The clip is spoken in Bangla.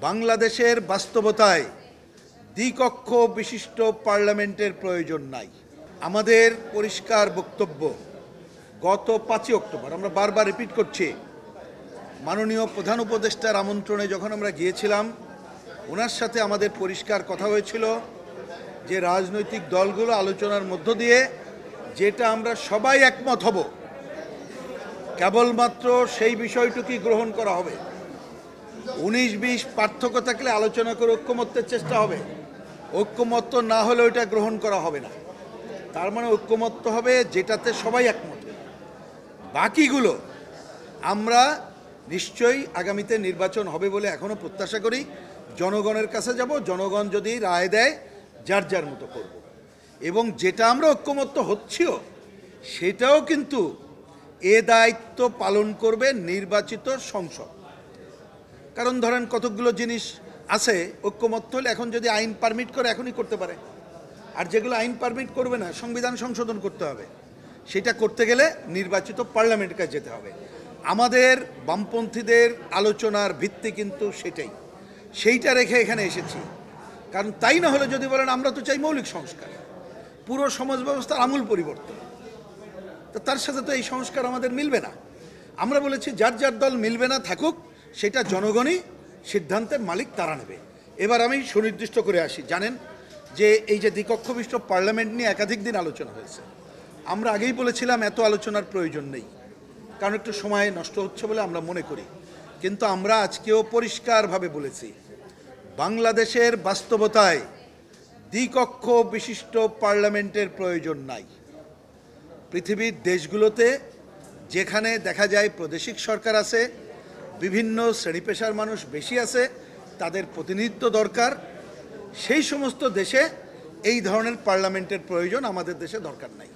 বাংলাদেশের বাস্তবতায় দ্বিকক্ষ বিশিষ্ট পার্লামেন্টের প্রয়োজন নাই। আমাদের পরিষ্কার বক্তব্য, গত 5ই অক্টোবর আমরা বারবার রিপিট করছি, মাননীয় প্রধান উপদেষ্টার আমন্ত্রণে যখন আমরা গিয়েছিলাম, ওনার সাথে আমাদের পরিষ্কার কথা হয়েছিল যে রাজনৈতিক দলগুলো আলোচনার মধ্য দিয়ে যেটা আমরা সবাই একমত হব, কেবলমাত্র সেই বিষয়টুকুই গ্রহণ করা হবে। 19-20 পার্থক্য থাকলে আলোচনা করে ঐক্যমত্যের চেষ্টা হবে, ঐক্যমত্য না হলে ওইটা গ্রহণ করা হবে না। তার মানে ঐক্যমত্য হবে যেটাতে সবাই একমত। বাকিগুলো আমরা নিশ্চয়ই আগামীতে নির্বাচন হবে বলে এখনও প্রত্যাশা করি। জনগণের কাছে যাব, জনগণ যদি রায় দেয় যার যার মতো করব। এবং যেটা আমরা ঐক্যমত্য হচ্ছিও সেটাও কিন্তু এ দায়িত্ব পালন করবে নির্বাচিত সংসদ। কারণ ধরেন কতকগুলো জিনিস আছে ঐক্যমত্য হলে এখন যদি আইন পারমিট করে এখনই করতে পারে, আর যেগুলো আইন পারমিট করবে না সংবিধান সংশোধন করতে হবে। সেটা করতে গেলে নির্বাচিত পার্লামেন্টের কাছে যেতে হবে। আমাদের বামপন্থীদের আলোচনার ভিত্তি কিন্তু সেইটা রেখে এখানে এসেছি। কারণ তাই না হলে যদি বলেন আমরা তো চাই মৌলিক সংস্কার, পুরো সমাজ ব্যবস্থার আমূল পরিবর্তন, তো তার সাথে তো এই সংস্কার আমাদের মিলবে না। আমরা বলেছি যার যার দল মিলবে না থাকুক, সেটা জনগণই সিদ্ধান্তের মালিক, তারা নেবে। এবার আমি সুনির্দিষ্ট করে আসি। জানেন যে এই যে দ্বিকক্ষ বিশিষ্ট পার্লামেন্ট নিয়ে একাধিক দিন আলোচনা হয়েছে। আমরা আগেই বলেছিলাম এত আলোচনার প্রয়োজন নেই, কারণ একটু সময় নষ্ট হচ্ছে বলে আমরা মনে করি। কিন্তু আমরা আজকেও পরিষ্কারভাবে বলেছি, বাংলাদেশের বাস্তবতায় দ্বিকক্ষ বিশিষ্ট পার্লামেন্টের প্রয়োজন নাই। পৃথিবীর দেশগুলোতে যেখানে দেখা যায় প্রাদেশিক সরকার আছে, বিভিন্ন শ্রেণী পেশার মানুষ বেশি আছে, তাদের প্রতিনিধিত্ব দরকার, সেই সমস্ত দেশে এই ধরনের পার্লামেন্টের প্রয়োজন আমাদের দেশে দরকার নাই।